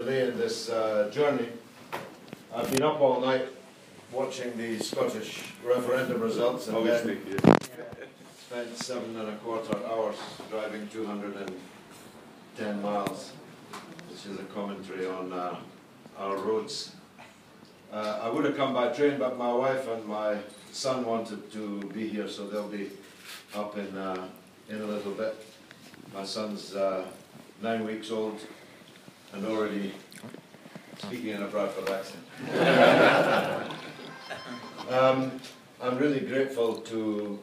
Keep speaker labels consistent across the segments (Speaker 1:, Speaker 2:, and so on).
Speaker 1: Today in this journey, I've been up all night watching the Scottish referendum results and then spent 7¼ hours driving 210 miles, which is a commentary on our roads. I would have come by train, but my wife and my son wanted to be here, so they'll be up in a little bit. My son's 9 weeks old and already speaking in a Bradford accent. I'm really grateful to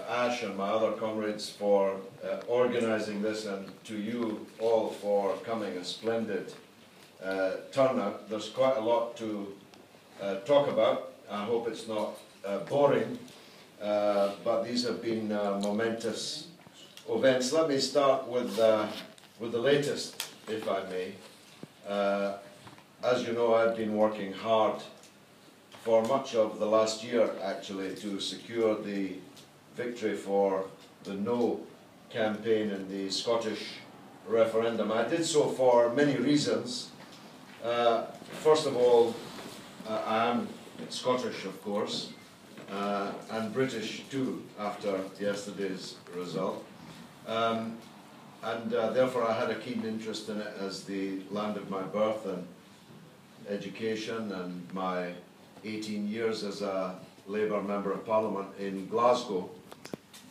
Speaker 1: Ash and my other comrades for organising this, and to you all for coming. A splendid turnout. There's quite a lot to talk about. I hope it's not boring, but these have been momentous events. Let me start with the latest, if I may. As you know, I've been working hard for much of the last year, actually, to secure the victory for the No campaign in the Scottish referendum. I did so for many reasons. First of all, I am Scottish, of course, and British too, after yesterday's result. Therefore I had a keen interest in it as the land of my birth and education, and my 18 years as a Labour Member of Parliament in Glasgow.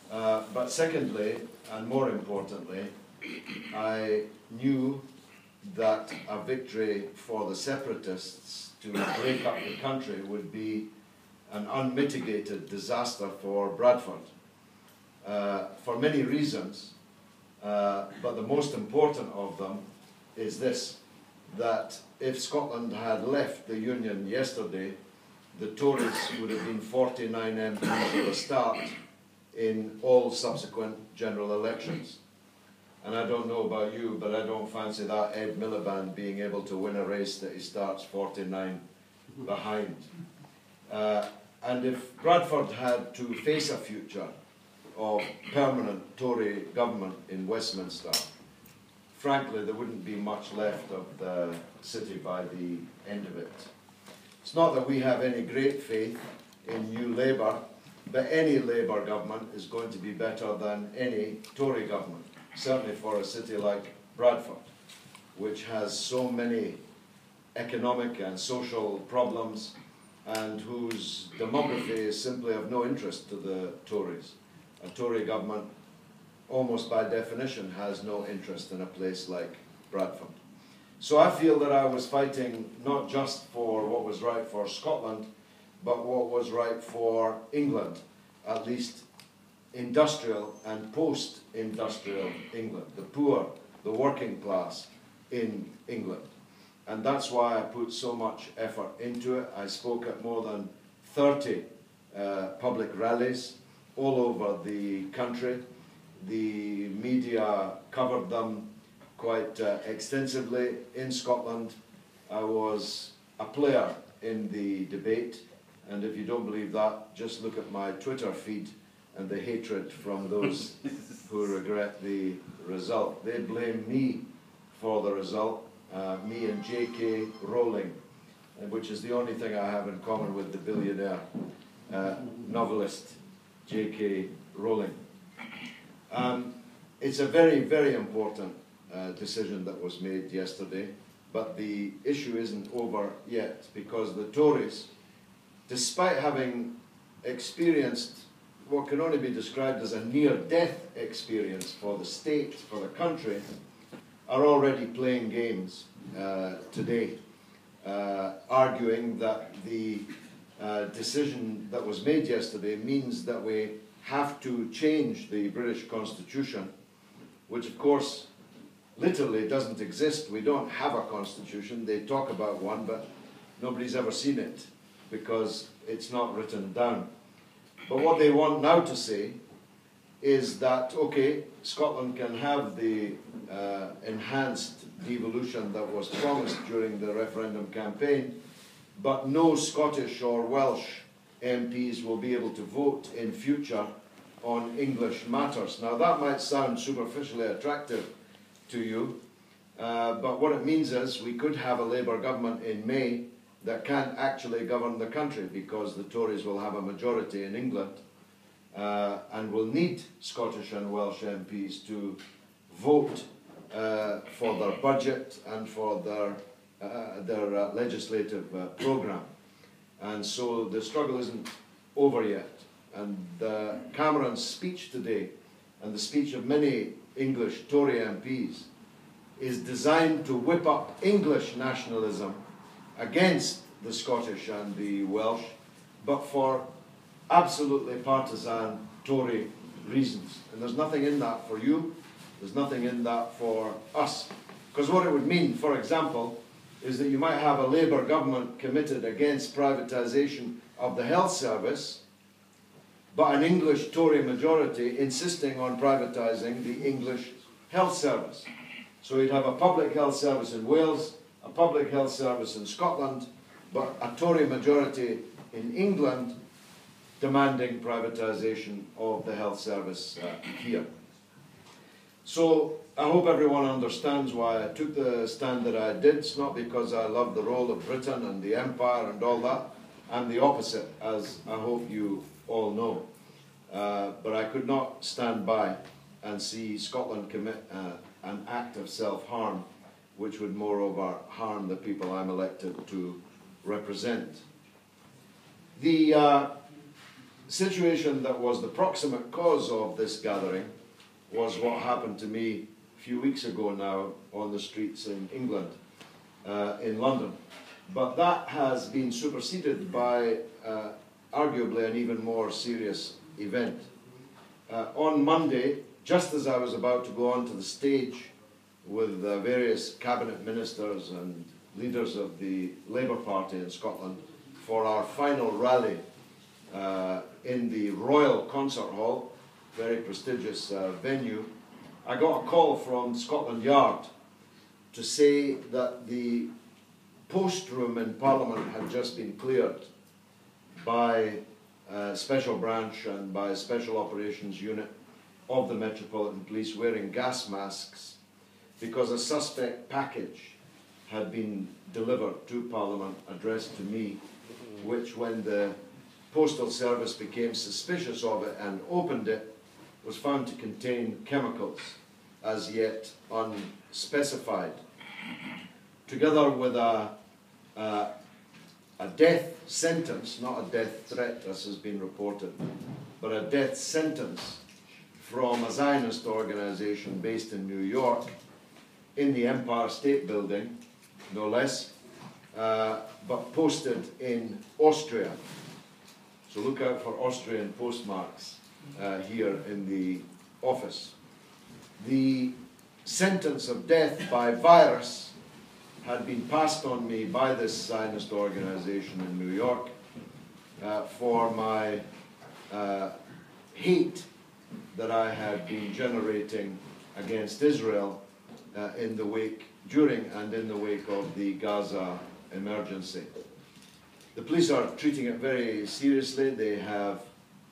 Speaker 1: But secondly, and more importantly, I knew that a victory for the separatists to break up the country would be an unmitigated disaster for Bradford, for many reasons. But the most important of them is this, that if Scotland had left the Union yesterday, the Tories would have been 49 MPs at the start in all subsequent general elections. And I don't know about you, but I don't fancy that Ed Miliband being able to win a race that he starts 49 behind. And if Bradford had to face a future of permanent Tory government in Westminster, frankly, there wouldn't be much left of the city by the end of it. It's not that we have any great faith in New Labour, but any Labour government is going to be better than any Tory government, certainly for a city like Bradford, which has so many economic and social problems and whose demography is simply of no interest to the Tories. A Tory government, almost by definition, has no interest in a place like Bradford. So I feel that I was fighting not just for what was right for Scotland, but what was right for England, at least industrial and post-industrial England, the poor, the working class in England. And that's why I put so much effort into it. I spoke at more than 30 public rallies all over the country. The media covered them quite extensively. In Scotland, I was a player in the debate, and if you don't believe that, just look at my Twitter feed and the hatred from those who regret the result. They blame me for the result, me and J.K. Rowling, which is the only thing I have in common with the billionaire novelist J.K. Rowling. It's a very, very important decision that was made yesterday, but the issue isn't over yet, because the Tories, despite having experienced what can only be described as a near-death experience for the state, for the country, are already playing games today, arguing that the decision that was made yesterday means that we have to change the British Constitution, which of course literally doesn't exist. We don't have a constitution. They talk about one, but nobody's ever seen it because it's not written down. But what they want now to say is that, okay, Scotland can have the enhanced devolution that was promised during the referendum campaign, but no Scottish or Welsh MPs will be able to vote in future on English matters. Now that might sound superficially attractive to you, But what it means is we could have a Labour government in May that can't actually govern the country because the Tories will have a majority in England and will need Scottish and Welsh MPs to vote for their budget and for their legislative programme. And so the struggle isn't over yet. And Cameron's speech today, and the speech of many English Tory MPs, is designed to whip up English nationalism against the Scottish and the Welsh, but for absolutely partisan Tory reasons. And there's nothing in that for you, there's nothing in that for us. Because what it would mean, for example, is that you might have a Labour government committed against privatisation of the health service, but an English Tory majority insisting on privatising the English health service. So you'd have a public health service in Wales, a public health service in Scotland, but a Tory majority in England demanding privatisation of the health service here. So I hope everyone understands why I took the stand that I did. It's not because I love the role of Britain and the Empire and all that. I'm the opposite, as I hope you all know. But I could not stand by and see Scotland commit an act of self-harm, which would moreover harm the people I'm elected to represent. The situation that was the proximate cause of this gathering was what happened to me a few weeks ago now on the streets in England, in London. But that has been superseded by arguably an even more serious event. On Monday, just as I was about to go onto the stage with various cabinet ministers and leaders of the Labour Party in Scotland for our final rally in the Royal Concert Hall, very prestigious venue, I got a call from Scotland Yard to say that the post room in Parliament had just been cleared by a special branch and by a special operations unit of the Metropolitan Police wearing gas masks because a suspect package had been delivered to Parliament addressed to me, which when the Postal Service became suspicious of it and opened it, was found to contain chemicals as yet unspecified, together with a death sentence, not a death threat as has been reported, but a death sentence from a Zionist organisation based in New York in the Empire State Building, no less, but posted in Austria. So look out for Austrian postmarks here in the office. The sentence of death by virus had been passed on me by this Zionist organisation in New York for my hate that I had been generating against Israel in the wake, during and in the wake of the Gaza emergency. The police are treating it very seriously. They have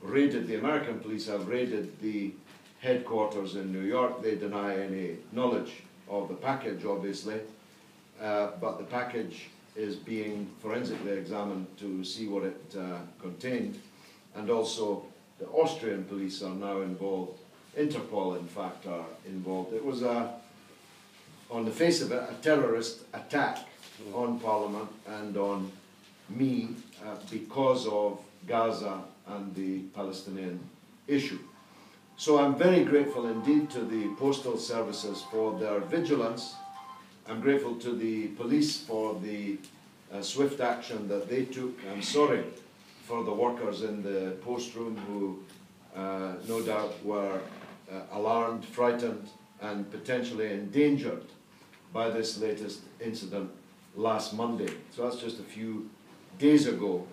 Speaker 1: raided, the American police have raided the headquarters in New York. They deny any knowledge of the package, obviously, but the package is being forensically examined to see what it contained, and also the Austrian police are now involved. Interpol, in fact, are involved. It was, on the face of it, a terrorist attack on Parliament and on me because of Gaza and the Palestinian issue. So I'm very grateful indeed to the postal services for their vigilance. I'm grateful to the police for the swift action that they took. I'm sorry for the workers in the post room who no doubt were alarmed, frightened, and potentially endangered by this latest incident last Monday. So that's just a few days ago.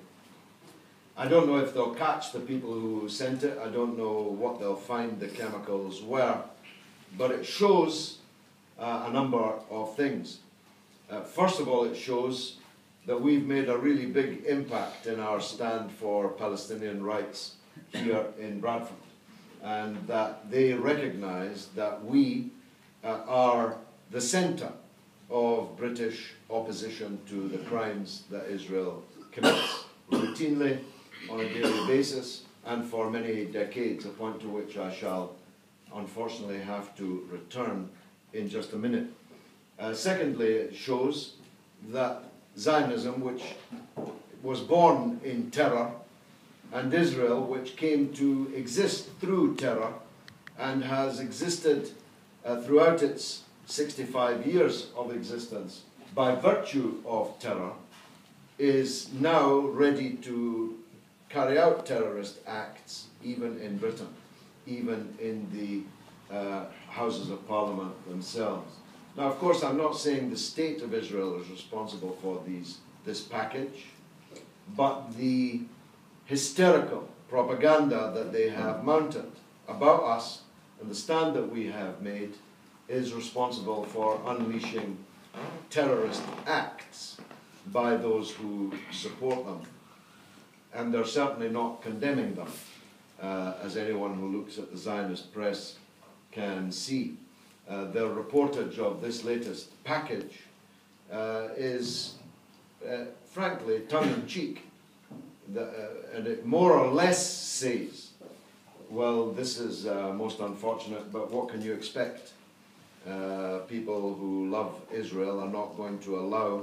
Speaker 1: I don't know if they'll catch the people who sent it. I don't know what they'll find the chemicals were, but it shows a number of things. First of all, it shows that we've made a really big impact in our stand for Palestinian rights here in Bradford, and that they recognise that we are the centre of British opposition to the crimes that Israel commits routinely on a daily basis and for many decades, a point to which I shall unfortunately have to return in just a minute. Secondly, it shows that Zionism, which was born in terror, and Israel, which came to exist through terror and has existed throughout its 65 years of existence by virtue of terror, is now ready to carry out terrorist acts even in Britain, even in the Houses of Parliament themselves. Now, of course, I'm not saying the state of Israel is responsible for this package, but the hysterical propaganda that they have mounted about us and the stand that we have made is responsible for unleashing terrorist acts by those who support them. And they're certainly not condemning them, as anyone who looks at the Zionist press can see. Their reportage of this latest package is, frankly, tongue-in-cheek. And it more or less says, well, this is most unfortunate, but what can you expect? People who love Israel are not going to allow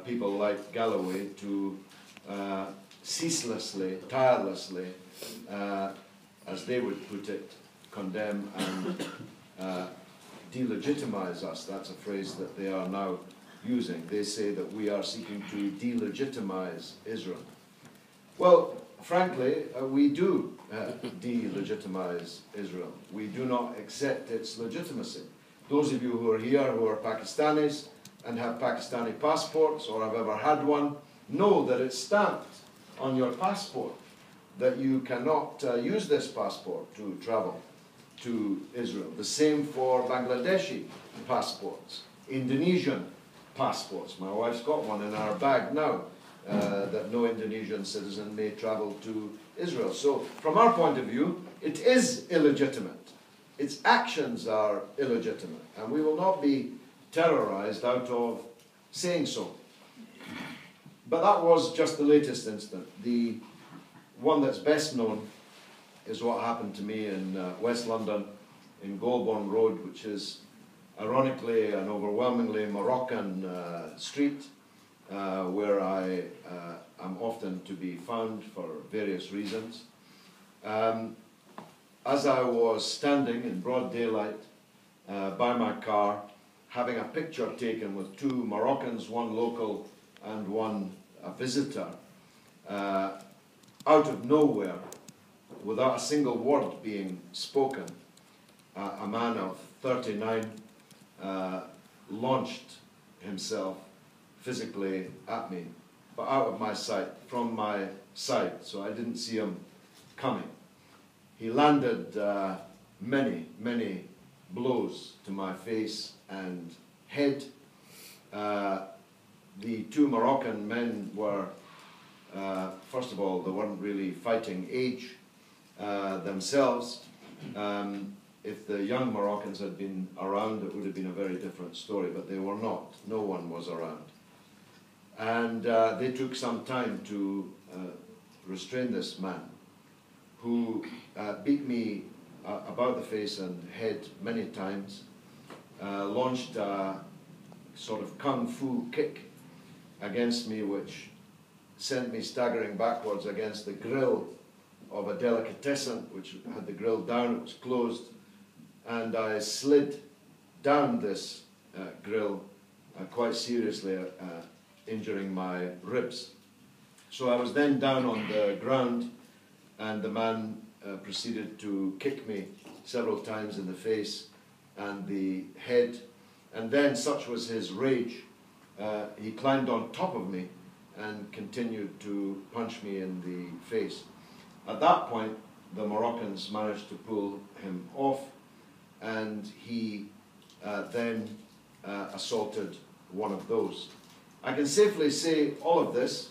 Speaker 1: people like Galloway to ceaselessly, tirelessly, as they would put it, condemn and delegitimize us. That's a phrase that they are now using. They say that we are seeking to delegitimize Israel. Well, frankly, we do delegitimize Israel. We do not accept its legitimacy. Those of you who are here who are Pakistanis and have Pakistani passports or have ever had one know that it's stamped on your passport that you cannot use this passport to travel to Israel. The same for Bangladeshi passports, Indonesian passports. My wife's got one in our bag now, that no Indonesian citizen may travel to Israel. So, from our point of view, it is illegitimate. Its actions are illegitimate, and we will not be terrorized out of saying so. But that was just the latest incident. The one that's best known is what happened to me in West London, in Golborne Road, which is ironically an overwhelmingly Moroccan street, where I am often to be found for various reasons. As I was standing in broad daylight by my car, having a picture taken with two Moroccans, one local and one a visitor, out of nowhere, without a single word being spoken, a man of 39 launched himself physically at me, but out of my sight, from my side, so I didn't see him coming. He landed many, many blows to my face and head. The two Moroccan men were, first of all, they weren't really fighting age themselves. If the young Moroccans had been around, it would have been a very different story, but they were not. No one was around. And they took some time to restrain this man, who beat me about the face and head many times, launched a sort of kung fu kick against me, which sent me staggering backwards against the grill of a delicatessen, which had the grill down, it was closed, and I slid down this grill quite seriously, injuring my ribs. So I was then down on the ground, and the man proceeded to kick me several times in the face and the head, and then, such was his rage, he climbed on top of me and continued to punch me in the face. At that point, the Moroccans managed to pull him off, and he then assaulted one of those. I can safely say all of this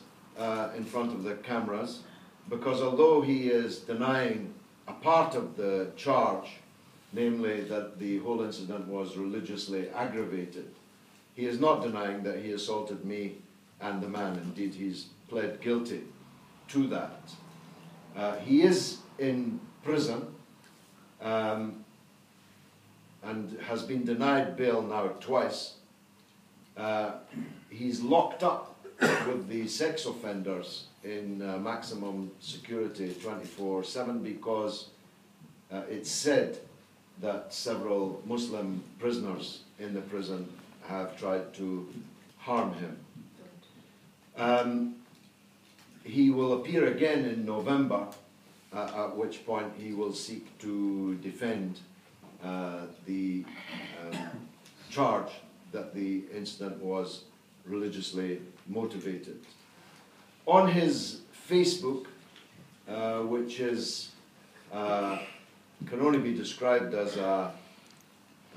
Speaker 1: in front of the cameras, because although he is denying a part of the charge, namely that the whole incident was religiously aggravated, he is not denying that he assaulted me and the man. Indeed, he's pled guilty to that. He is in prison and has been denied bail now twice. He's locked up with the sex offenders in maximum security 24/7 because it's said that several Muslim prisoners in the prison have tried to harm him. He will appear again in November, at which point he will seek to defend the charge that the incident was religiously motivated. On his Facebook, which is can only be described as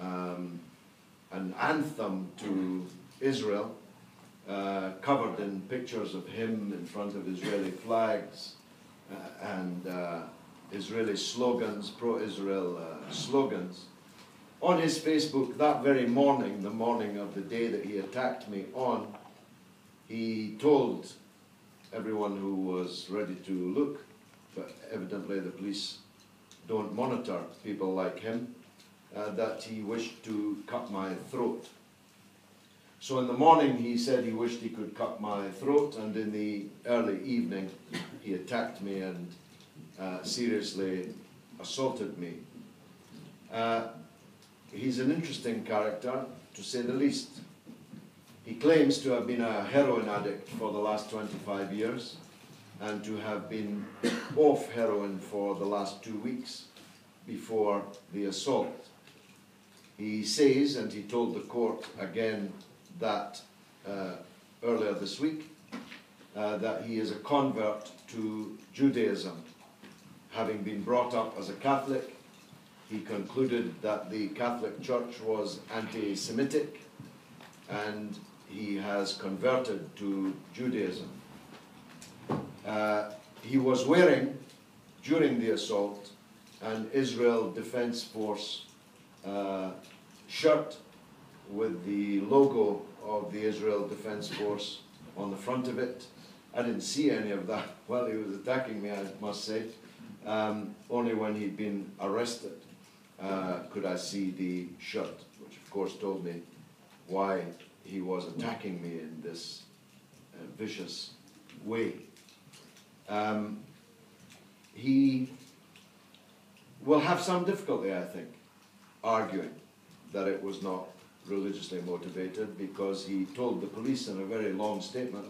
Speaker 1: an anthem to Israel, covered in pictures of him in front of Israeli flags and Israeli slogans, pro-Israel slogans. On his Facebook that very morning, the morning of the day that he attacked me on, he told everyone who was ready to look, but evidently the police don't monitor people like him, that he wished to cut my throat. So in the morning he said he wished he could cut my throat, and in the early evening he attacked me and seriously assaulted me. He's an interesting character, to say the least. He claims to have been a heroin addict for the last 25 years and to have been off heroin for the last 2 weeks before the assault. He says, and he told the court again that earlier this week, that he is a convert to Judaism. Having been brought up as a Catholic, he concluded that the Catholic Church was anti-Semitic, and he has converted to Judaism. He was wearing, during the assault, an Israel Defense Force shirt with the logo of the Israel Defense Force on the front of it. I didn't see any of that while he was attacking me, I must say. Only when he'd been arrested could I see the shirt, which of course told me why he was attacking me in this vicious way. He will have some difficulty, I think, arguing that it was not religiously motivated, because he told the police in a very long statement,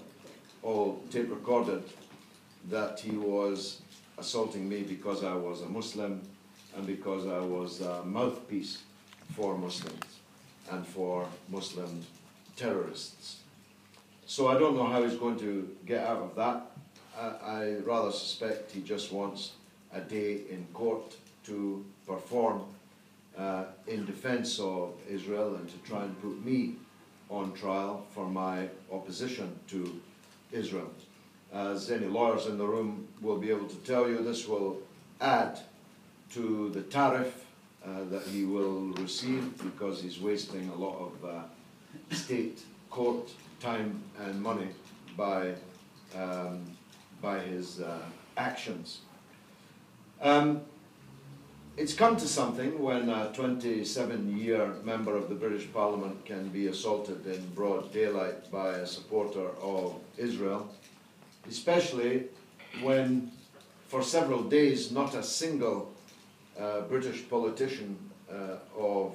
Speaker 1: all tape recorded, that he was assaulting me because I was a Muslim and because I was a mouthpiece for Muslims and for Muslim terrorists. So I don't know how he's going to get out of that. I rather suspect he just wants a day in court to perform in defense of Israel and to try and put me on trial for my opposition to Israel. As any lawyers in the room will be able to tell you, this will add to the tariff that he will receive, because he's wasting a lot of state court time and money by his actions. It's come to something when a 27-year member of the British Parliament can be assaulted in broad daylight by a supporter of Israel, especially when for several days not a single British politician of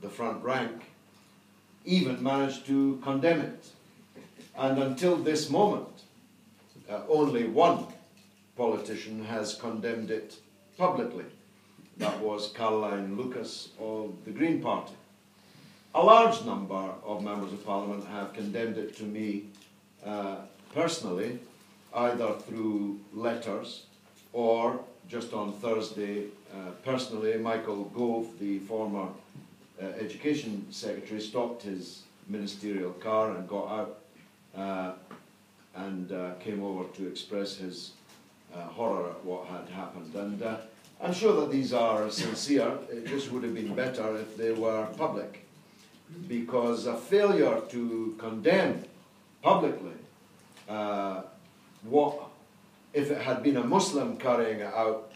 Speaker 1: the front rank even managed to condemn it. And until this moment, only one politician has condemned it publicly. That was Caroline Lucas of the Green Party. A large number of members of Parliament have condemned it to me personally, either through letters or just on Thursday personally. Michael Gove, the former Education Secretary, stopped his ministerial car and got out and came over to express his horror at what had happened. And I'm sure that these are sincere. It just would have been better if they were public. because a failure to condemn publicly what if it had been a Muslim carrying it out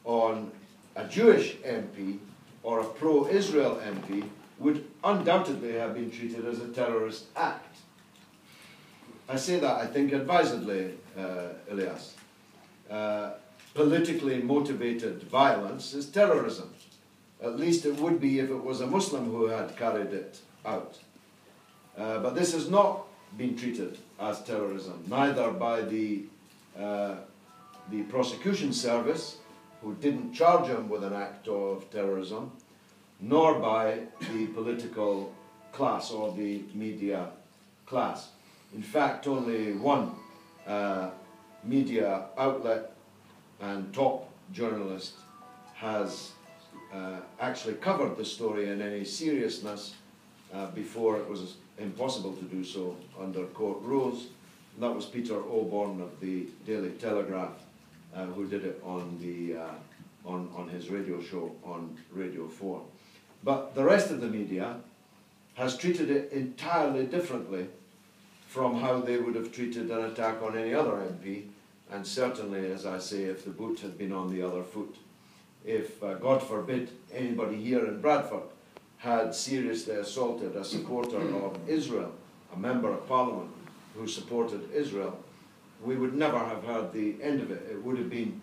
Speaker 1: on a Jewish MP or a pro-Israel MP would undoubtedly have been treated as a terrorist act. I say that, I think, advisedly, Elias. Politically motivated violence is terrorism. At least it would be if it was a Muslim who had carried it out. But this has not been treated as terrorism, neither by the prosecution service, who didn't charge him with an act of terrorism, nor by the political class or the media class. In fact, only one media outlet and top journalist has actually covered the story in any seriousness before it was impossible to do so under court rules. And that was Peter Oborne of the Daily Telegraph, who did it on his radio show on Radio 4. But the rest of the media has treated it entirely differently from how they would have treated an attack on any other MP, and certainly, as I say, if the boot had been on the other foot. If, God forbid, anybody here in Bradford had seriously assaulted a supporter of Israel, a member of Parliament who supported Israel, we would never have heard the end of it. It would have been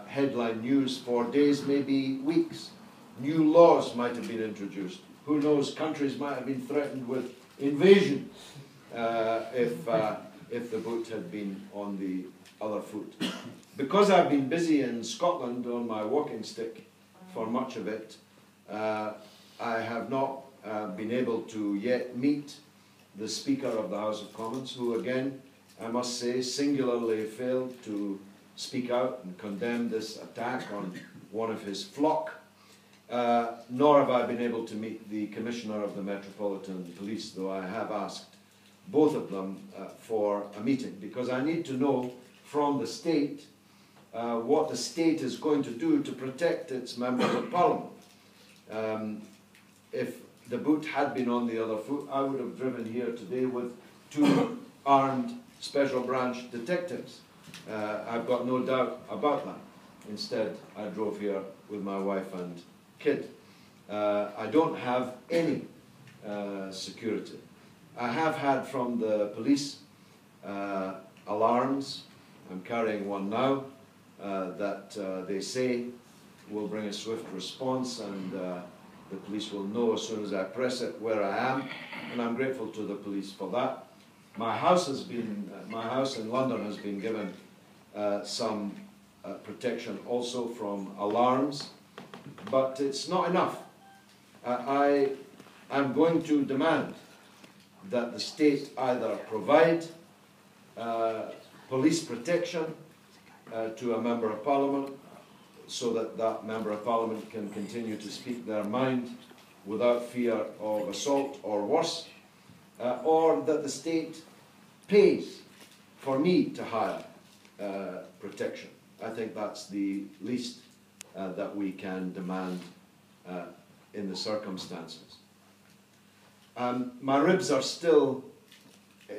Speaker 1: headline news for days, maybe weeks. New laws might have been introduced. Who knows, countries might have been threatened with invasion if the boot had been on the other foot. Because I've been busy in Scotland on my walking stick for much of it, I have not been able to yet meet the Speaker of the House of Commons, who again, I must say, singularly failed to speak out and condemn this attack on one of his flock, nor have I been able to meet the Commissioner of the Metropolitan Police, though I have asked both of them for a meeting, because I need to know from the state what the state is going to do to protect its members of Parliament. If the boot had been on the other foot, I would have driven here today with 2 armed special branch detectives. I've got no doubt about that. Instead, I drove here with my wife and kid. I don't have any security. I have had from the police alarms. I'm carrying one now that they say will bring a swift response, and the police will know as soon as I press it where I am, and I'm grateful to the police for that. My house in London has been given some protection also from alarms, but it's not enough. I'm going to demand that the state either provide police protection to a Member of Parliament, so that that Member of Parliament can continue to speak their mind without fear of assault or worse, or that the state pays for me to hire protection. I think that's the least that we can demand in the circumstances. My ribs are still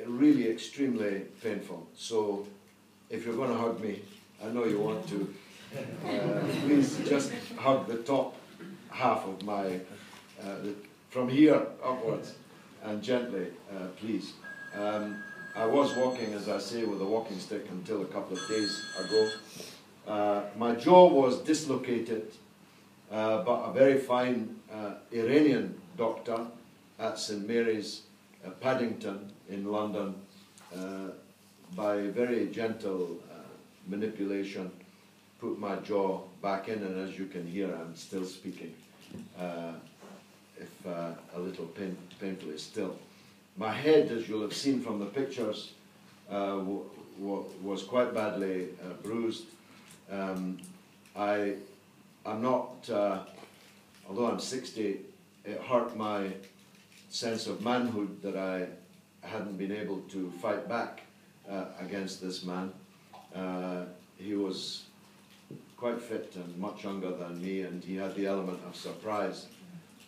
Speaker 1: really extremely painful, so if you're going to hug me, I know you want to, please just hug the top half of my, from here upwards, and gently, please. I was walking, as I say, with a walking stick until a couple of days ago. My jaw was dislocated, but a very fine Iranian doctor at St Mary's, Paddington in London, by very gentle manipulation, put my jaw back in, and as you can hear, I'm still speaking, if a little painfully still. My head, as you'll have seen from the pictures, was quite badly bruised. I'm not, although I'm 60, it hurt my sense of manhood that I hadn't been able to fight back against this man. He was quite fit and much younger than me, and he had the element of surprise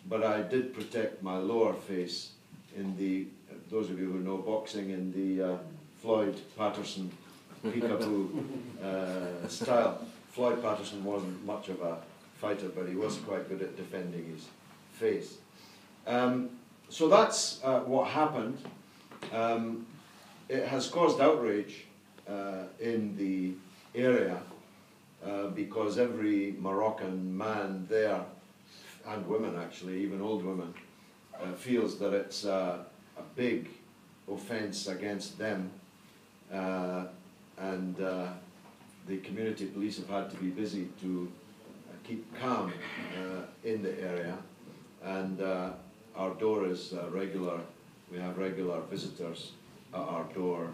Speaker 1: but I did protect my lower face in the, those of you who know boxing, in the Floyd Patterson peekaboo style. Floyd Patterson wasn't much of a fighter, but he was quite good at defending his face. So that's what happened. It has caused outrage in the area because every Moroccan man there, and women actually, even old women, feels that it's a big offence against them, and the community police have had to be busy to keep calm in the area, and our door is regular. We have regular visitors at our door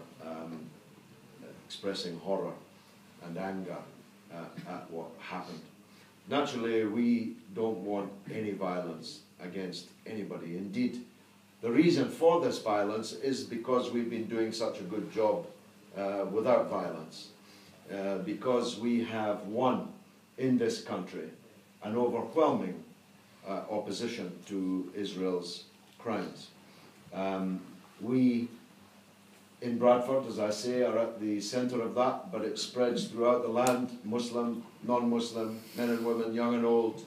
Speaker 1: expressing horror and anger at what happened. Naturally, we don't want any violence against anybody. Indeed, the reason for this violence is because we've been doing such a good job without violence, because we have won in this country an overwhelming opposition to Israel's crimes. We in Bradford, as I say, are at the centre of that, but it spreads throughout the land, Muslim, non-Muslim, men and women, young and old.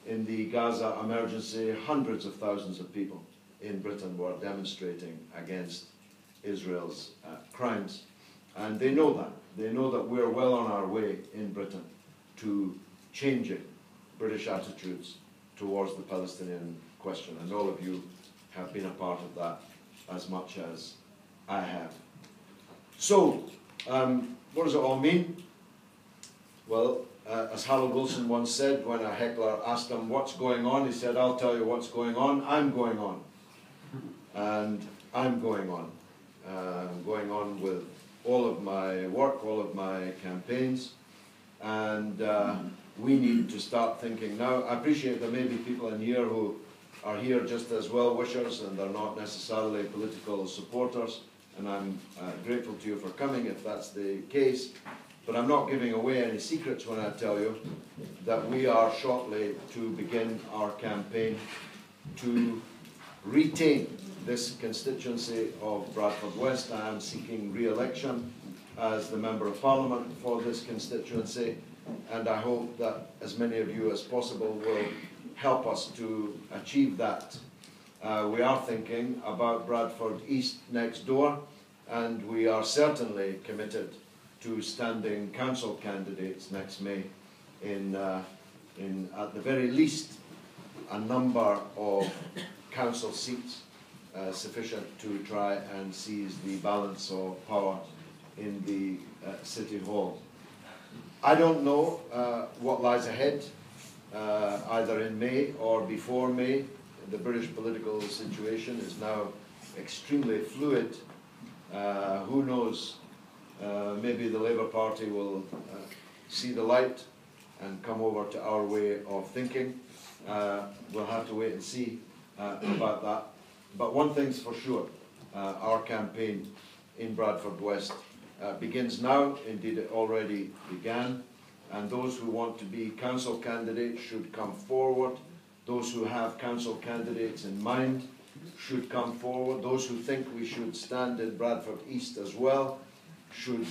Speaker 1: In the Gaza emergency, hundreds of thousands of people in Britain were demonstrating against Israel's crimes. And they know that. They know that we're well on our way in Britain to changing British attitudes towards the Palestinian question. And all of you have been a part of that as much as I have. So, what does it all mean? Well, as Harold Wilson once said, when a heckler asked him what's going on, he said, "I'll tell you what's going on. I'm going on." And I'm going on. Going on with all of my work, all of my campaigns, and we need to start thinking now. I appreciate there may be people in here who are here just as well-wishers and they're not necessarily political supporters, and I'm grateful to you for coming if that's the case, but I'm not giving away any secrets when I tell you that we are shortly to begin our campaign to retain this constituency of Bradford West. I am seeking re-election as the Member of Parliament for this constituency, and I hope that as many of you as possible will help us to achieve that. We are thinking about Bradford East next door, and we are certainly committed to standing council candidates next May in at the very least a number of council seats sufficient to try and seize the balance of power in the City Hall. I don't know what lies ahead, either in May or before May. The British political situation is now extremely fluid. Who knows? Maybe the Labour Party will see the light and come over to our way of thinking. We'll have to wait and see about that. But one thing's for sure, our campaign in Bradford West begins now. Indeed, it already began. And those who want to be council candidates should come forward. Those who have council candidates in mind should come forward. Those who think we should stand in Bradford East as well should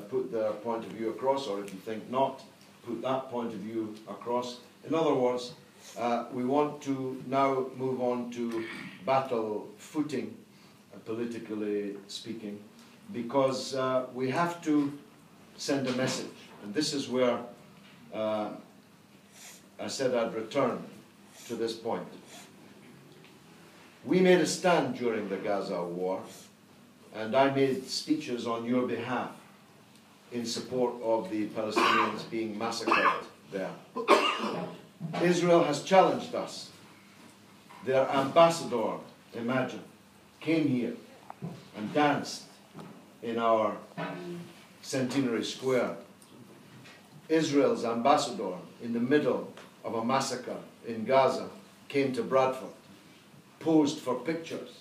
Speaker 1: put their point of view across, or if you think not, put that point of view across. In other words, we want to now move on to battle footing, politically speaking, because we have to send a message. And this is where I said I'd return to this point. We made a stand during the Gaza war, and I made speeches on your behalf in support of the Palestinians being massacred there. Israel has challenged us. Their ambassador, imagine, came here and danced in our Centenary Square. Israel's ambassador, in the middle of a massacre in Gaza, came to Bradford, posed for pictures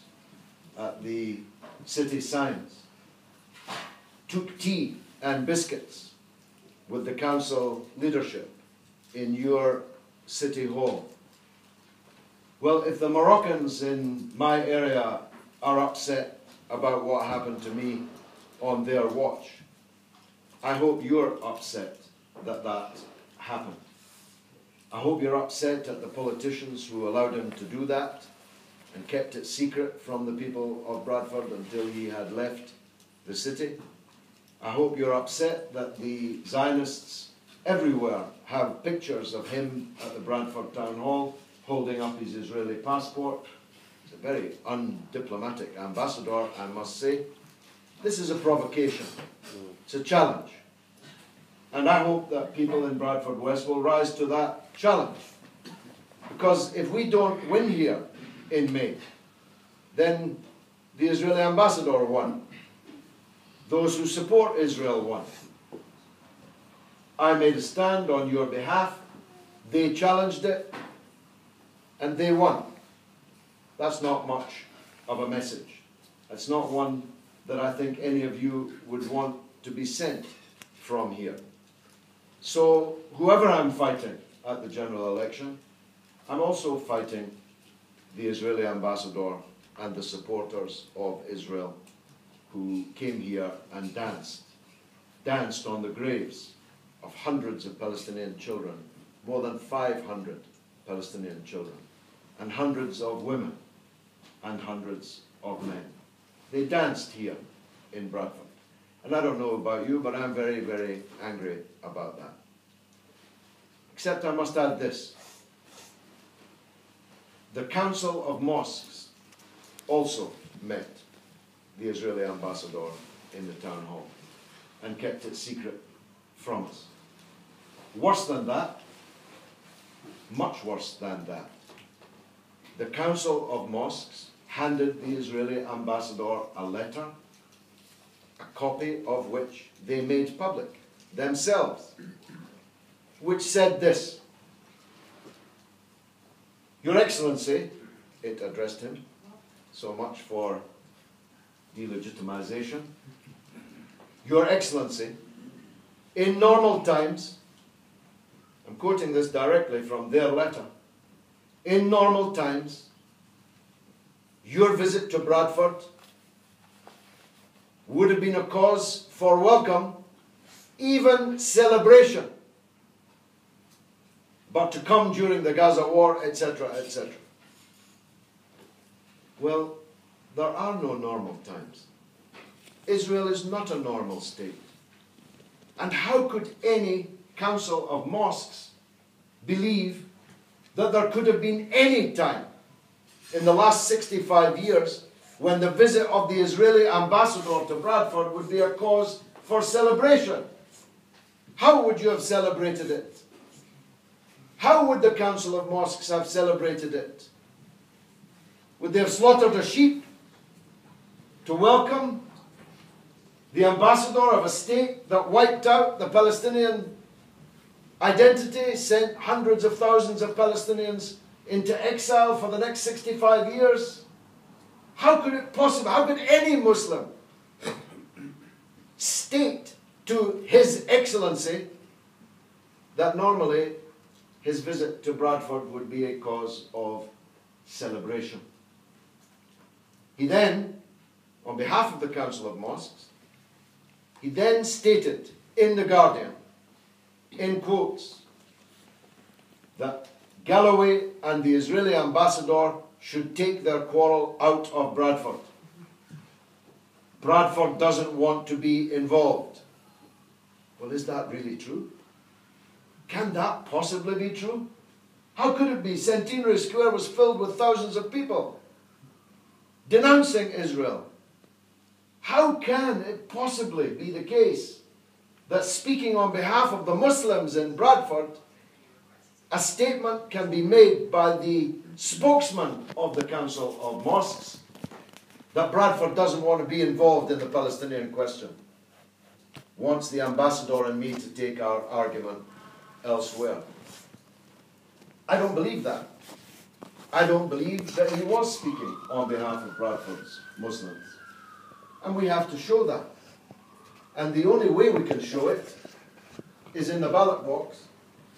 Speaker 1: at the city signs, took tea and biscuits with the council leadership in your city hall. Well, if the Moroccans in my area are upset about what happened to me on their watch, I hope you're upset that that happened. I hope you're upset at the politicians who allowed him to do that and kept it secret from the people of Bradford until he had left the city. I hope you're upset that the Zionists everywhere have pictures of him at the Bradford Town Hall holding up his Israeli passport. He's a very undiplomatic ambassador, I must say. This is a provocation. It's a challenge. And I hope that people in Bradford West will rise to that challenge. Because if we don't win here in May, then the Israeli ambassador won. Those who support Israel won. I made a stand on your behalf. They challenged it, and they won. That's not much of a message. That's not one that I think any of you would want to be sent from here. So whoever I'm fighting at the general election, I'm also fighting the Israeli ambassador and the supporters of Israel who came here and danced on the graves of hundreds of Palestinian children, more than 500 Palestinian children, and hundreds of women and hundreds of men. They danced here in Bradford. And I don't know about you, but I'm very, very angry about that. Except I must add this. The Council of Mosques also met the Israeli ambassador in the town hall and kept it secret from us. Worse than that, much worse than that, the Council of Mosques handed the Israeli ambassador a letter, a copy of which they made public themselves, which said this: Your Excellency, it addressed him, so much for delegitimization. Your Excellency, in normal times, I'm quoting this directly from their letter, in normal times, your visit to Bradford would have been a cause for welcome, even celebration. But to come during the Gaza war, etc., etc. Well, there are no normal times. Israel is not a normal state. And how could any Council of Mosques believe that there could have been any time in the last 65 years when the visit of the Israeli ambassador to Bradford would be a cause for celebration? How would you have celebrated it? How would the Council of Mosques have celebrated it? Would they have slaughtered a sheep to welcome the ambassador of a state that wiped out the Palestinian identity, sent hundreds of thousands of Palestinians into exile for the next 65 years? How could it possibly, how could any Muslim state to His Excellency that normally his visit to Bradford would be a cause of celebration? He then, on behalf of the Council of Mosques, he then stated in The Guardian, in quotes, that Galloway and the Israeli ambassador should take their quarrel out of Bradford. Bradford doesn't want to be involved. Well, is that really true? Can that possibly be true? How could it be? Centenary Square was filled with thousands of people denouncing Israel. How can it possibly be the case that, speaking on behalf of the Muslims in Bradford, a statement can be made by the spokesman of the Council of Mosques that Bradford doesn't want to be involved in the Palestinian question, wants the ambassador and me to take our argument elsewhere? I don't believe that. I don't believe that he was speaking on behalf of Bradford's Muslims. And we have to show that. And the only way we can show it is in the ballot box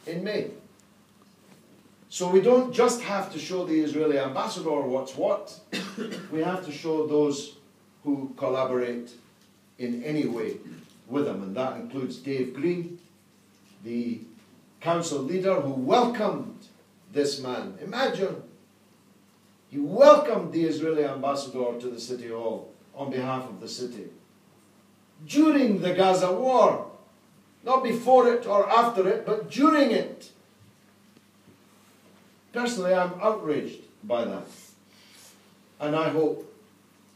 Speaker 1: in May. So we don't just have to show the Israeli ambassador what's what, we have to show those who collaborate in any way with him, and that includes Dave Green, the council leader who welcomed this man. Imagine, he welcomed the Israeli ambassador to the City Hall on behalf of the city during the Gaza war, not before it or after it, but during it. Personally, I'm outraged by that, and I hope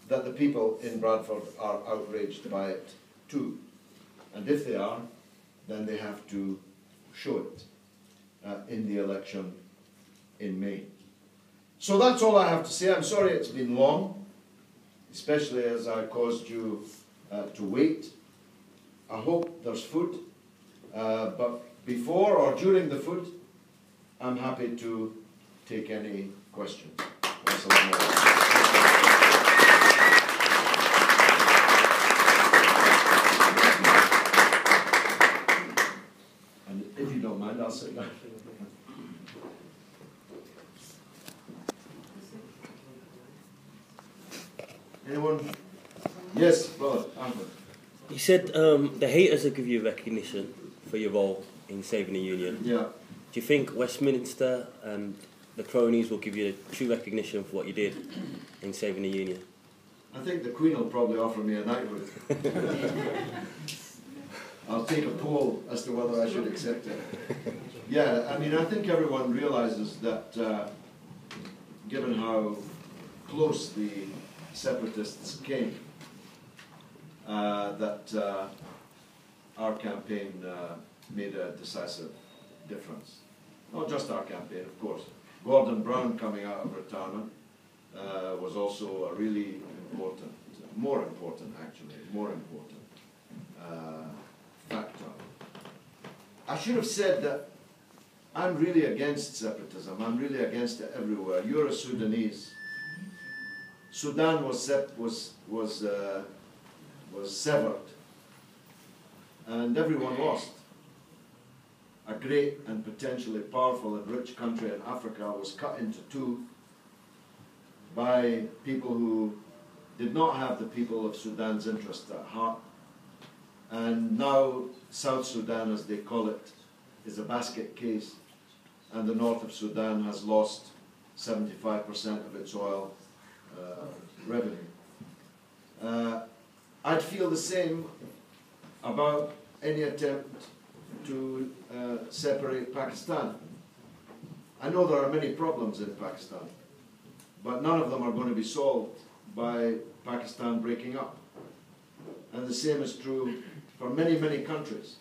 Speaker 1: that the people in Bradford are outraged by it too. And if they are, then they have to show it in the election in May. So that's all I have to say. I'm sorry it's been long, especially as I caused you to wait. I hope there's food, but before or during the food, I'm happy to take any questions. And if you don't mind, I'll sit down. Anyone? Yes, brother.
Speaker 2: You said the haters will give you recognition for your role in saving the Union.
Speaker 1: Yeah.
Speaker 2: Do you think Westminster and the cronies will give you true recognition for what you did in saving the Union?
Speaker 1: I think the Queen will probably offer me a knighthood. I'll take a poll as to whether I should accept it. Yeah, I mean, I think everyone realises that given how close the separatists came, that our campaign made a decisive difference. Not just our campaign, of course. Gordon Brown coming out of retirement was also a really important, more important factor. I should have said that I'm really against separatism. I'm really against it everywhere. You're a Sudanese. Sudan was severed, and everyone lost. A great and potentially powerful and rich country in Africa was cut into two by people who did not have the people of Sudan's interest at heart. And now South Sudan, as they call it, is a basket case, and the north of Sudan has lost 75% of its oil revenue. I'd feel the same about any attempt to separate Pakistan. I know there are many problems in Pakistan, but none of them are going to be solved by Pakistan breaking up. And the same is true for many, many countries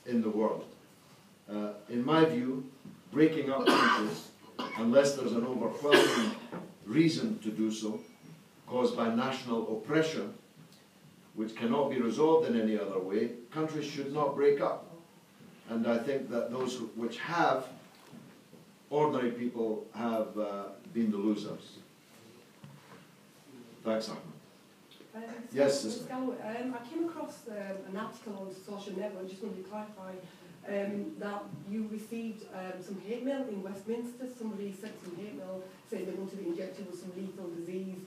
Speaker 1: in the world. In my view, breaking up countries, unless there's an overwhelming reason to do so, caused by national oppression, which cannot be resolved in any other way, countries should not break up. And I think that those which have, ordinary people have been the losers. Thanks, Ahmed. Yes,
Speaker 3: Ms. Galloway, I came across an article on social network, I just wanted to clarify, that you received some hate mail in Westminster. Somebody sent some hate mail saying they wanted to be injected with some lethal disease.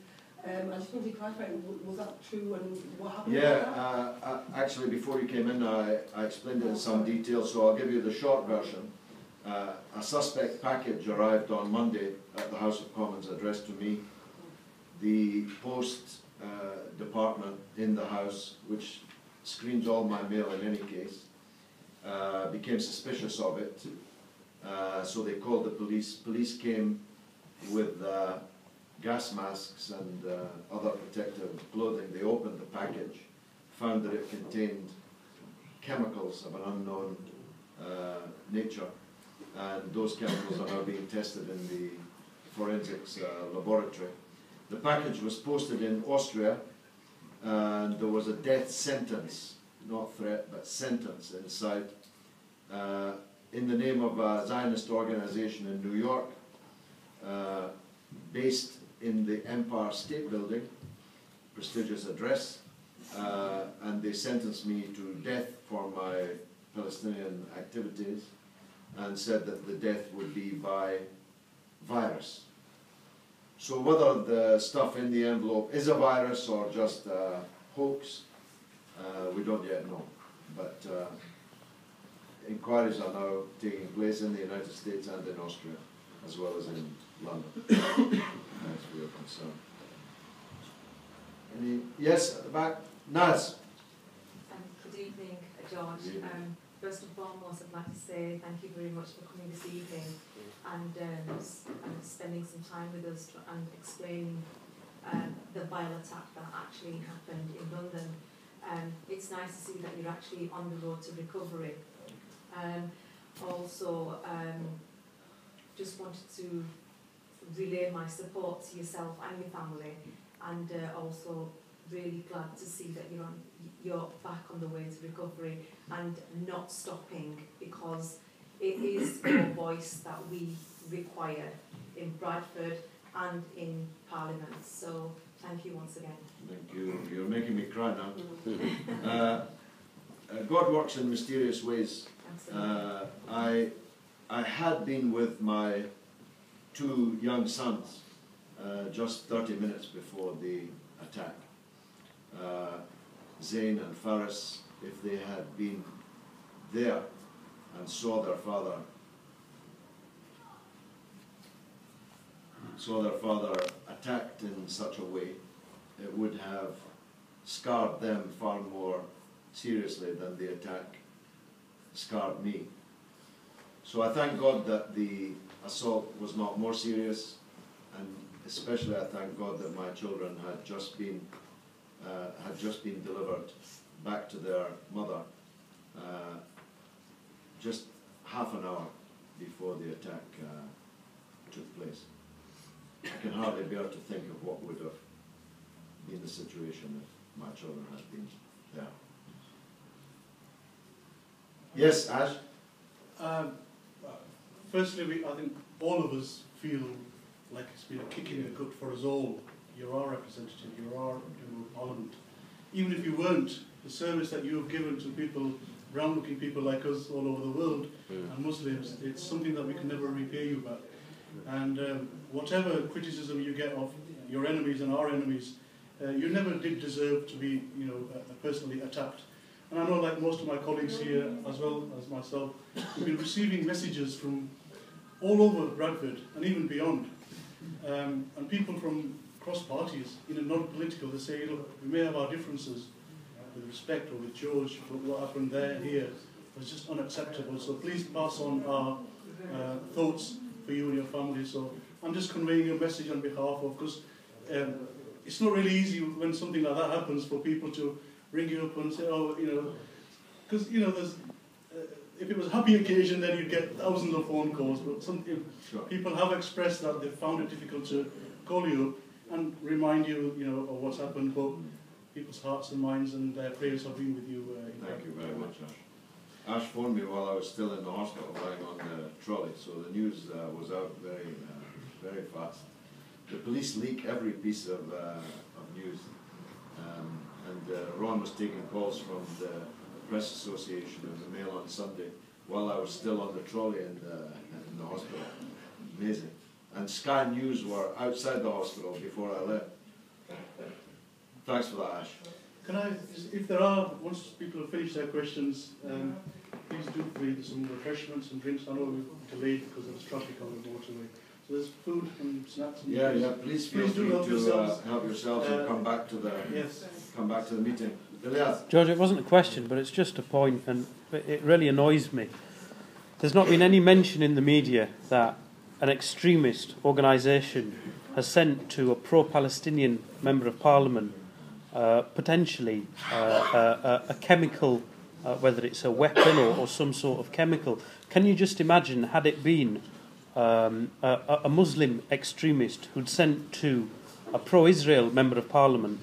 Speaker 3: I just wanted to clarify, was that true and what happened?
Speaker 1: Yeah, actually before you came in I explained it in some detail, so I'll give you the short version. A suspect package arrived on Monday at the House of Commons addressed to me. The Post department in the House, which screens all my mail in any case, became suspicious of it. So they called the police. Police came with gas masks and other protective clothing. They opened the package, found that it contained chemicals of an unknown nature, and those chemicals are now being tested in the forensics laboratory. The package was posted in Austria, and there was a death sentence, not threat, but sentence inside, in the name of a Zionist organization in New York, based in the Empire State Building, prestigious address, and they sentenced me to death for my Palestinian activities, and said that the death would be by virus. So whether the stuff in the envelope is a virus or just a hoax, we don't yet know. But inquiries are now taking place in the United States and in Austria, as well as in London, as we are concerned. Yes, at the back. Naz.
Speaker 4: Good evening, George. First and foremost, I'd like to say thank you very much for coming this evening and spending some time with us and explaining the vile attack that actually happened in London. It's nice to see that you're actually on the road to recovery. Also, just wanted to relay my support to yourself and your family, and also really glad to see that you're back on the way to recovery and not stopping, because it is your voice that we require in Bradford and in Parliament. So thank you once again.
Speaker 1: Thank you. You're making me cry now. God works in mysterious ways. I had been with my 2 young sons just 30 minutes before the attack. Zayn and Faris, if they had been there and saw their father attacked in such a way, it would have scarred them far more seriously than the attack scarred me. So I thank God that the assault was not more serious, and especially I thank God that my children had just been delivered back to their mother just half an hour before the attack took place. I can hardly bear to think of what would have been the situation if my children had been there. Yes, Ash?
Speaker 5: Firstly, I think all of us feel like it's been a kick in the gut for us all. You're our representative, you're our member of Parliament. Even if you weren't, the service that you have given to people, brown-looking people like us all over the world, and Muslims, it's something that we can never repay you back. And whatever criticism you get of your enemies and our enemies, you never did deserve to be, personally attacked. And I know, like most of my colleagues here, as well as myself, we've been receiving messages from all over Bradford and even beyond. And people from cross parties, non-political, they say, look, we may have our differences with respect or with George, but what happened there and here was just unacceptable. So please pass on our thoughts for you and your family. So I'm just conveying your message on behalf of, because it's not really easy when something like that happens for people to ring you up and say, oh, because, there's, if it was a happy occasion, then you'd get thousands of phone calls, but
Speaker 1: Sure.
Speaker 5: People have expressed that they found it difficult to call you up and remind you, of what's happened, but people's hearts and minds and their prayers have been with you.
Speaker 1: Thank you very much, Ash. Ash phoned me while I was still in the hospital lying on the trolley, so the news was out very fast. The police leak every piece of news. And Ron was taking calls from the Press Association and the Mail on Sunday while I was still on the trolley in the hospital. Amazing. And Sky News were outside the hospital before I left. Thanks for that, Ash.
Speaker 5: Can I, if there are, once people have finished their questions, please do bring some refreshments and drinks. I know we've delayed because there was traffic on the motorway. So there's food and snacks. And
Speaker 1: Please feel free to help yourselves and come back to the meeting. Elias.
Speaker 6: George, it wasn't a question, but it's just a point, and it really annoys me. There's not been any mention in the media that an extremist organisation has sent to a pro-Palestinian member of Parliament potentially a chemical, whether it's a weapon or some sort of chemical. Can you just imagine, had it been a Muslim extremist who'd sent to a pro-Israel member of Parliament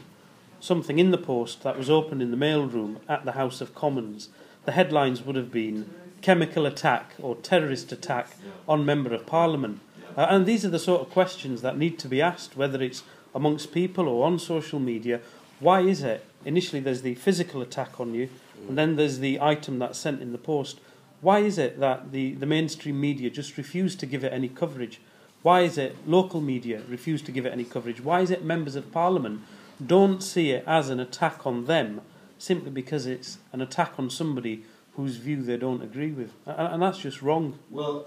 Speaker 6: something in the post that was opened in the mailroom at the House of Commons, the headlines would have been chemical attack or terrorist attack on member of Parliament. And these are the sort of questions that need to be asked, whether it's amongst people or on social media. Why is it? Initially there's the physical attack on you, and then there's the item that's sent in the post. Why is it that the mainstream media just refuse to give it any coverage? Why is it local media refuse to give it any coverage? Why is it members of Parliament don't see it as an attack on them simply because it's an attack on somebody whose view they don't agree with? And that's just wrong.
Speaker 1: Well,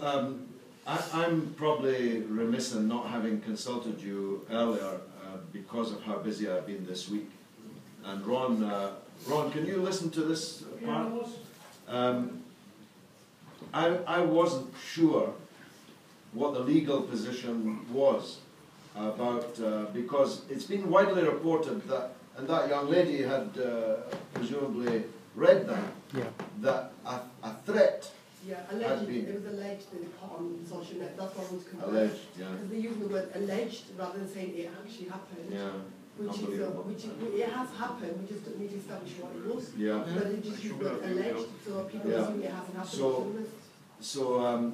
Speaker 1: I'm probably remiss in not having consulted you earlier because of how busy I've been this week. And Ron, can you listen to this part? I wasn't sure what the legal position was about, because it's been widely reported that, and that young lady had presumably read that, that a threat had been...
Speaker 3: It was alleged that it put on social net. That's what I want to confirm.
Speaker 1: Alleged, yeah.
Speaker 3: Because they use the word alleged rather than saying it actually happened.
Speaker 1: Yeah.
Speaker 3: Which it has happened, we just don't need to establish what it was.
Speaker 1: Yeah.
Speaker 3: But it just used the word alleged, so people assume it hasn't happened.
Speaker 1: So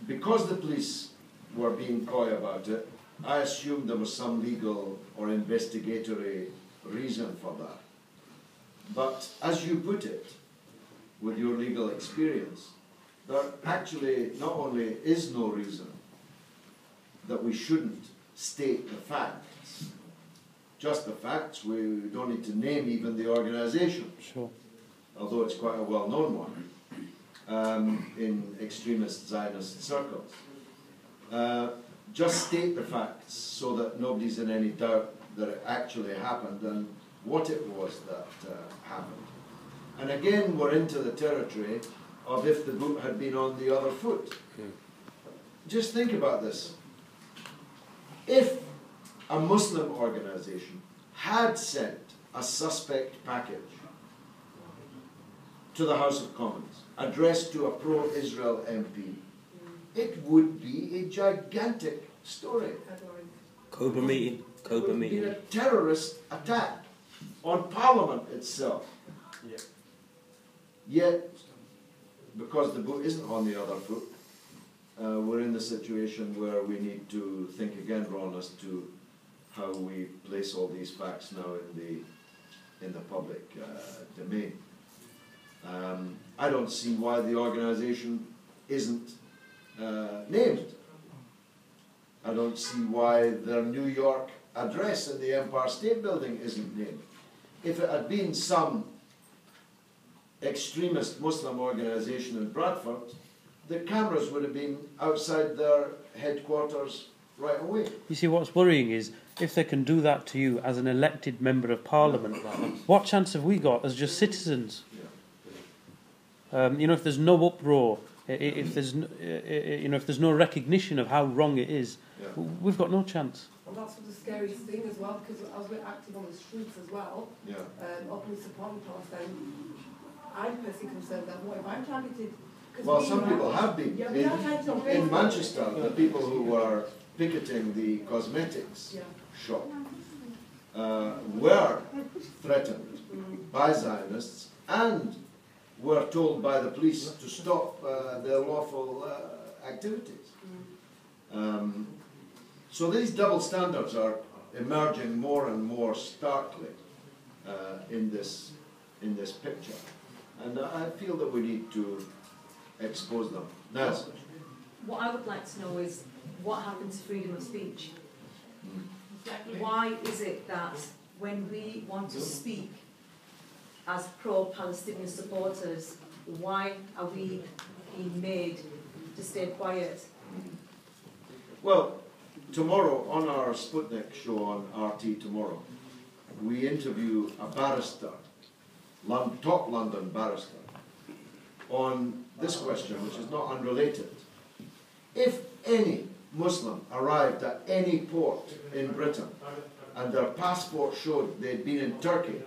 Speaker 1: because the police were being coy about it, I assumed there was some legal or investigatory reason for that. But as you put it, with your legal experience, there actually not only is no reason that we shouldn't state the facts, just the facts, we don't need to name even the organisation,
Speaker 6: Sure.
Speaker 1: although it's quite a well-known one in extremist Zionist circles. Just state the facts so that nobody's in any doubt that it actually happened and what it was that happened. And again, we're into the territory of if the boot had been on the other foot. Just think about this. If a Muslim organisation had sent a suspect package to the House of Commons addressed to a pro-Israel MP, it would be a gigantic story.
Speaker 2: Cobra meeting.
Speaker 1: It would be a terrorist attack on Parliament itself.
Speaker 5: Yeah.
Speaker 1: Yet, because the boot isn't on the other foot, we're in the situation where we need to think again, Ron, as to how we place all these facts now in the public domain. I don't see why the organisation isn't named. I don't see why their New York address in the Empire State Building isn't named. If it had been some extremist Muslim organisation in Bradford, the cameras would have been outside their headquarters right away.
Speaker 6: You see, what's worrying is if they can do that to you as an elected member of Parliament, what chance have we got as just citizens? You know, if there's no uproar, if there's if there's no recognition of how wrong it is, we've got no chance.
Speaker 3: And that's the scariest thing as well, because as we're active on the streets as well, openly supporting Palestine, I'm personally concerned that what if I'm targeted?
Speaker 1: Well, some people have been. In Manchester, the people who were picketing the cosmetics shop were threatened by Zionists and were told by the police to stop their lawful activities. So these double standards are emerging more and more starkly in this picture, and I feel that we need to expose them. Naz?
Speaker 4: What I would like to know is what happened to freedom of speech? Why is it that when we want to speak as pro-Palestinian supporters, why are we being made to stay quiet?
Speaker 1: Well, tomorrow on our Sputnik show on RT tomorrow, we interview a barrister, top London barrister, on this question, which is not unrelated. If any Muslim arrived at any port in Britain and their passport showed they'd been in Turkey,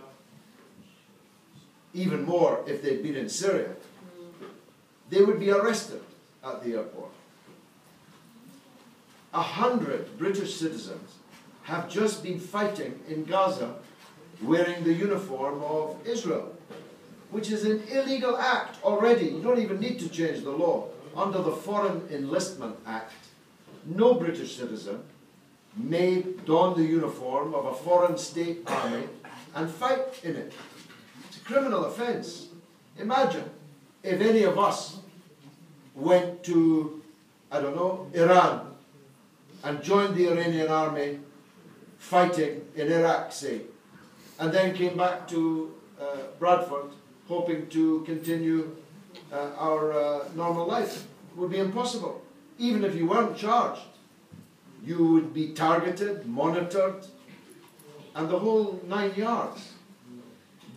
Speaker 1: even more if they'd been in Syria, they would be arrested at the airport. 100 British citizens have just been fighting in Gaza wearing the uniform of Israel, which is an illegal act already. You don't even need to change the law. Under the Foreign Enlistment Act, no British citizen may don the uniform of a foreign state army and fight in it. It's a criminal offence. Imagine if any of us went to, I don't know, Iran and joined the Iranian army fighting in Iraq, say, and then came back to Bradford hoping to continue our normal life. It would be impossible. Even if you weren't charged, you would be targeted, monitored, and the whole 9 yards.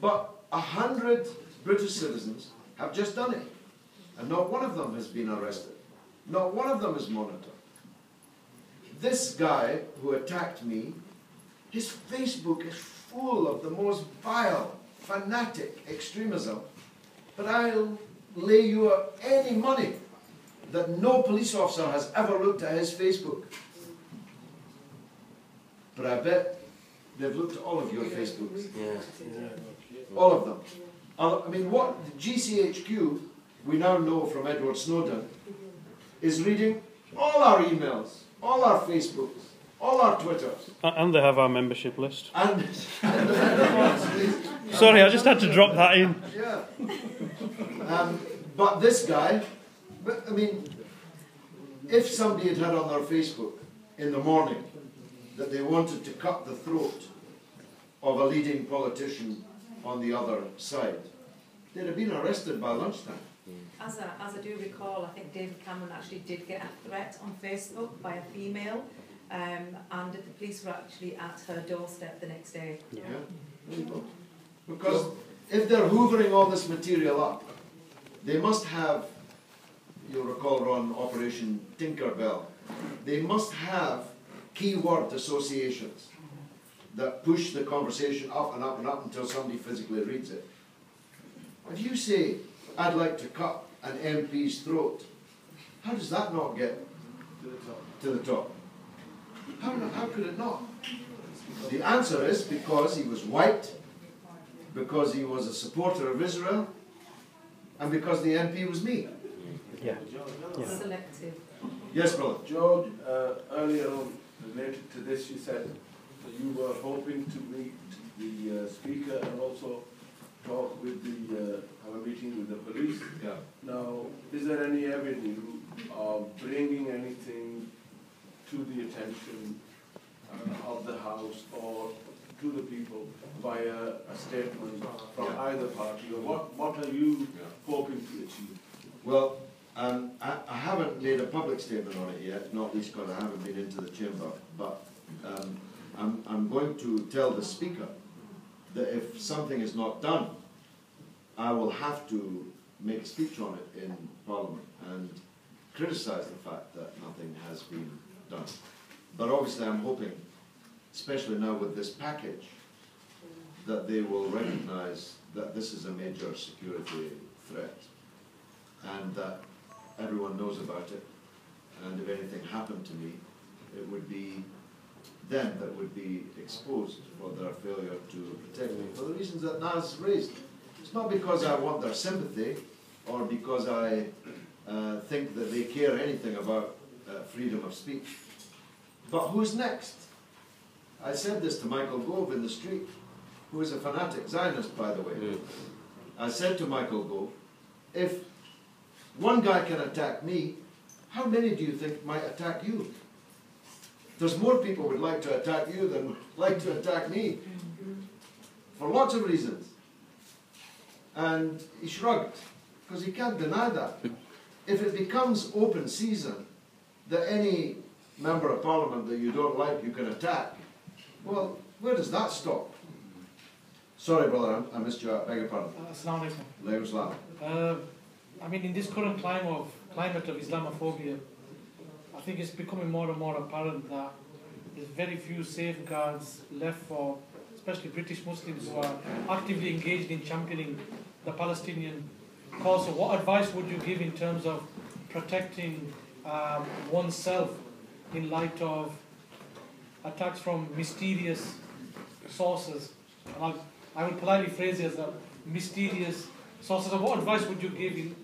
Speaker 1: But 100 British citizens have just done it, and not one of them has been arrested. Not one of them is monitored. This guy who attacked me, his Facebook is full of the most vile, fanatic extremism, but I'll lay you out any money that no police officer has ever looked at his Facebook. But I bet they've looked at all of your Facebooks. All of them. I mean, what the GCHQ, we now know from Edward Snowden, is reading all our emails, all our Facebooks, all our Twitters.
Speaker 6: And they have our membership list.
Speaker 1: And
Speaker 6: Sorry, I just had to drop that in.
Speaker 1: yeah. But this guy, I mean, if somebody had had on their Facebook in the morning that they wanted to cut the throat of a leading politician on the other side, they'd have been arrested by lunchtime.
Speaker 4: As I do recall, I think David Cameron actually did get a threat on Facebook by a female, and the police were actually at her doorstep the next day.
Speaker 1: Yeah. Because if they're hoovering all this material up, they must have, you'll recall Ron, Operation Tinkerbell, they must have keyword associations that push the conversation up and up and up until somebody physically reads it. If you say, I'd like to cut an MP's throat, how does that not get to the top? How could it not? The answer is because he was white, because he was a supporter of Israel, and because the MP was me.
Speaker 6: Yeah.
Speaker 4: Selective.
Speaker 1: Yes, brother.
Speaker 7: George, earlier on, related to this, you said that you were hoping to meet the speaker and also talk with the, have a meeting with the police.
Speaker 1: Yeah.
Speaker 7: Now, is there any avenue of bringing anything to the attention of the House or to the people via a statement from either party, or what are you hoping to achieve?
Speaker 1: Well, I haven't made a public statement on it yet, not least because I haven't been into the chamber, but I'm going to tell the Speaker that if something is not done, I will have to make a speech on it in Parliament and criticise the fact that nothing has been done. But obviously I'm hoping, especially now with this package, that they will recognise that this is a major security threat and that everyone knows about it, and if anything happened to me, it would be them that would be exposed for their failure to protect me, for the reasons that Naz raised. It's not because I want their sympathy or because I think that they care anything about freedom of speech. But who's next? I said this to Michael Gove in the street, who is a fanatic Zionist, by the way. I said to Michael Gove, if one guy can attack me, how many do you think might attack you? There's more people would like to attack you than would like to attack me, for lots of reasons. And he shrugged, because he can't deny that. If it becomes open season, that any member of Parliament that you don't like you can attack, well, where does that stop? Sorry, brother, I missed you. I beg your pardon.
Speaker 8: Assalamu
Speaker 1: Alaikum salam.
Speaker 8: I mean, in this current climate of Islamophobia, I think it's becoming more and more apparent that there's very few safeguards left for, especially British Muslims who are actively engaged in championing the Palestinian cause. So what advice would you give in terms of protecting oneself in light of attacks from mysterious sources? And I will politely phrase it as a mysterious sources. What advice would you give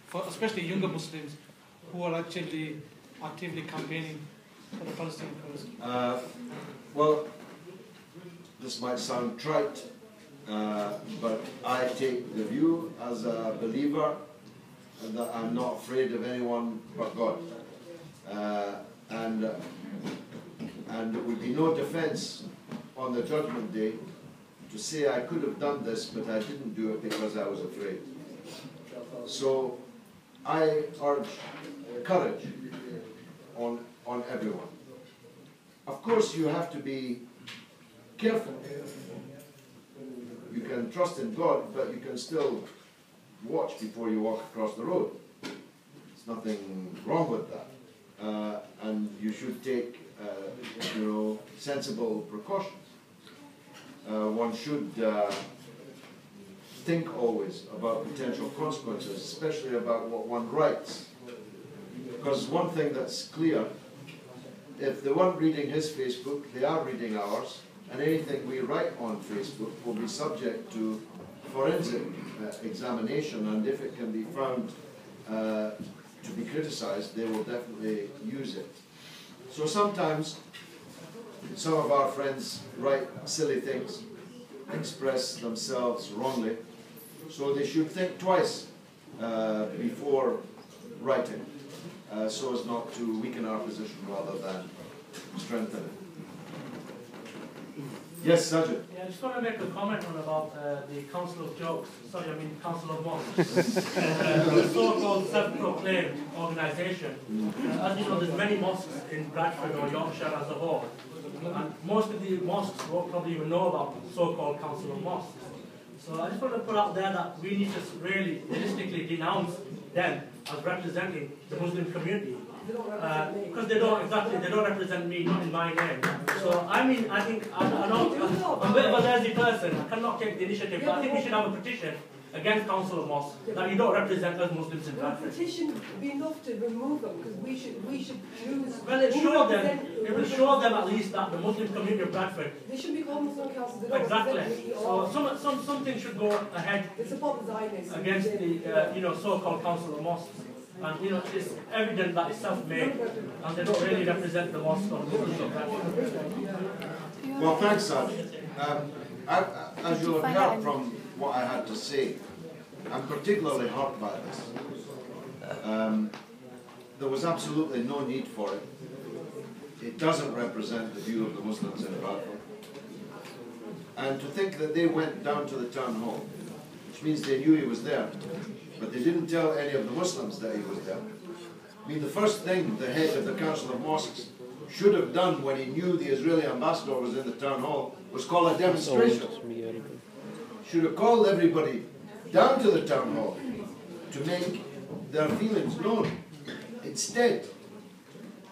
Speaker 8: for especially younger Muslims who are actually actively campaigning for the Palestinian cause?
Speaker 1: Well, this might sound trite, but I take the view as a believer that I'm not afraid of anyone but God. And it would be no defense on the judgment day to say I could have done this, but I didn't do it because I was afraid. So I urge courage on everyone. Of course, you have to be careful. You can trust in God, but you can still watch before you walk across the road. There's nothing wrong with that. And you should take, sensible precautions. One should think always about potential consequences, especially about what one writes. Because one thing that's clear, if they weren't reading his Facebook, they are reading ours, and anything we write on Facebook will be subject to forensic examination, and if it can be found to be criticized, they will definitely use it. So sometimes some of our friends write silly things, express themselves wrongly, so they should think twice before writing, so as not to weaken our position rather than strengthen it. Yes, Sajid.
Speaker 9: Yeah, I just want to make a comment on about the Council of Jokes. Sorry, I mean Council of Mosques. The so-called self-proclaimed organisation. As you know, there's many mosques in Bradford or Yorkshire as a whole. And most of the mosques won't probably even know about so-called Council of Mosques. So I just want to put out there that we need to really realistically denounce them as representing the Muslim community. Because they don't represent me, not in my name. So I mean, I think I'm a bit of a lazy person. I cannot take the initiative, but I think we should have a petition against Council of Mosques that you don't represent us Muslims in Bradford.
Speaker 3: A petition would be enough to remove them, because we should choose.
Speaker 9: Well, it will show them at least that the Muslim community of Bradford.
Speaker 3: They should be called Muslim councils. They don't
Speaker 9: Exactly.
Speaker 3: represent me
Speaker 9: So something should go ahead
Speaker 3: it's about the Zionists
Speaker 9: against the so-called Council of Mosques. And it's evident that it's self-made, and they don't really represent the mosque or the Muslims of Bradford.
Speaker 1: Well, thanks, Saj. As you'll have heard from what I had to say, I'm particularly hurt by this. There was absolutely no need for it. It doesn't represent the view of the Muslims in Bradford. And to think that they went down to the town hall, which means they knew he was there, but they didn't tell any of the Muslims that he was there. I mean, the first thing the head of the Council of Mosques should have done when he knew the Israeli ambassador was in the town hall was call a demonstration. Should have called everybody down to the town hall to make their feelings known. Instead,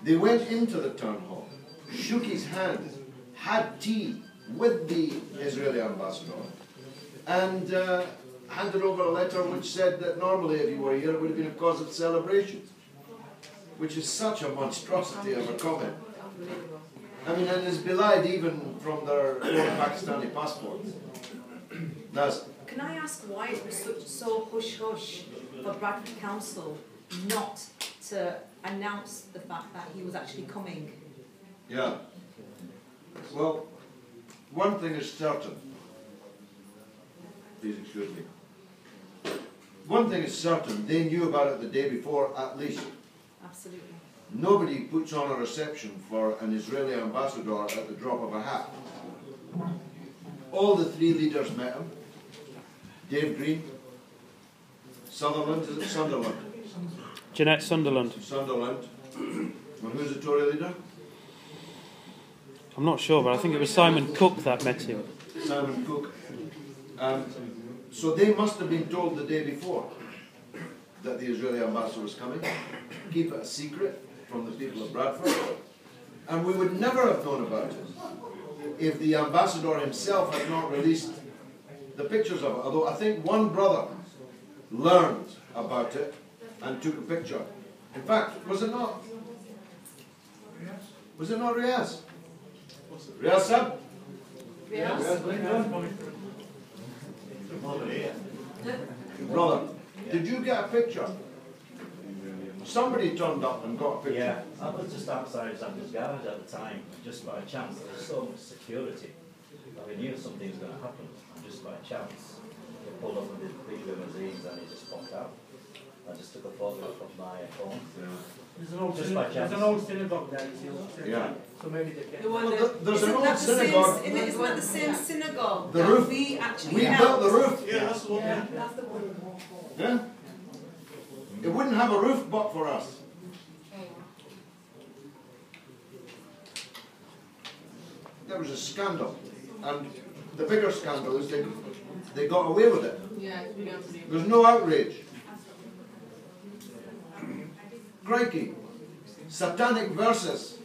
Speaker 1: they went into the town hall, shook his hand, had tea with the Israeli ambassador, and handed over a letter which said that normally if you were here it would have been a cause of celebration, which is such a monstrosity of a comment. I mean, and is belied even from their own Pakistani passports.
Speaker 4: Can I ask why it was so hush-hush for Bradford Council not to announce the fact that he was actually coming?
Speaker 1: Yeah. Well, one thing is certain. Please excuse me. One thing is certain, they knew about it the day before at least.
Speaker 4: Absolutely.
Speaker 1: Nobody puts on a reception for an Israeli ambassador at the drop of a hat. All the three leaders met him. Dave Green, Sutherland, is it Sunderland?
Speaker 6: Jeanette Sunderland.
Speaker 1: Sunderland. And who's the Tory leader?
Speaker 6: I'm not sure, but I think it was Simon Cook that met him.
Speaker 1: Simon Cook. So they must have been told the day before that the Israeli ambassador was coming. Keep it a secret from the people of Bradford. And we would never have known about it if the ambassador himself had not released the pictures of it. Although I think one brother learned about it and took a picture. In fact, was it not? Was it not Riaz? Riaz Sab? Brother, did you get a picture? Somebody turned up and got a picture.
Speaker 10: Yeah, I was just outside Zambia's garage at the time, just by chance. There was so much security. I knew something was going to happen, and just by chance, they pulled up with the big limousines and he just popped out. I just took a photograph of my phone.
Speaker 9: There's an old,
Speaker 10: Just by
Speaker 9: there's
Speaker 10: chance.
Speaker 9: an old synagogue there, you see.
Speaker 1: Yeah.
Speaker 9: So maybe they can.
Speaker 4: The one
Speaker 1: Well,
Speaker 4: that,
Speaker 1: there's an
Speaker 4: isn't
Speaker 1: old
Speaker 4: that the
Speaker 1: synagogue.
Speaker 4: Same, isn't that the same synagogue
Speaker 1: The
Speaker 4: that
Speaker 1: roof.
Speaker 4: we actually
Speaker 1: We
Speaker 4: helped?
Speaker 1: built the roof.
Speaker 5: Yeah, that's the one.
Speaker 3: Yeah, that's the one.
Speaker 1: Yeah? It wouldn't have a roof but for us. There was a scandal, and the bigger scandal is they got away with it.
Speaker 3: Yeah,
Speaker 1: There's no outrage. Crikey, satanic verses.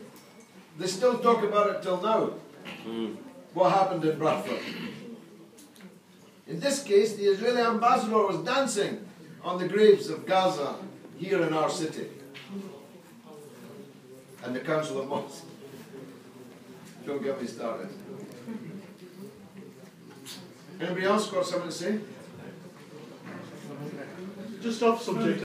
Speaker 1: They still talk about it till now. What happened in Bradford? In this case, the Israeli ambassador was dancing on the graves of Gaza here in our city. And the Council of Mosques. Don't get me started. Anybody else got something to say?
Speaker 5: Just off subject.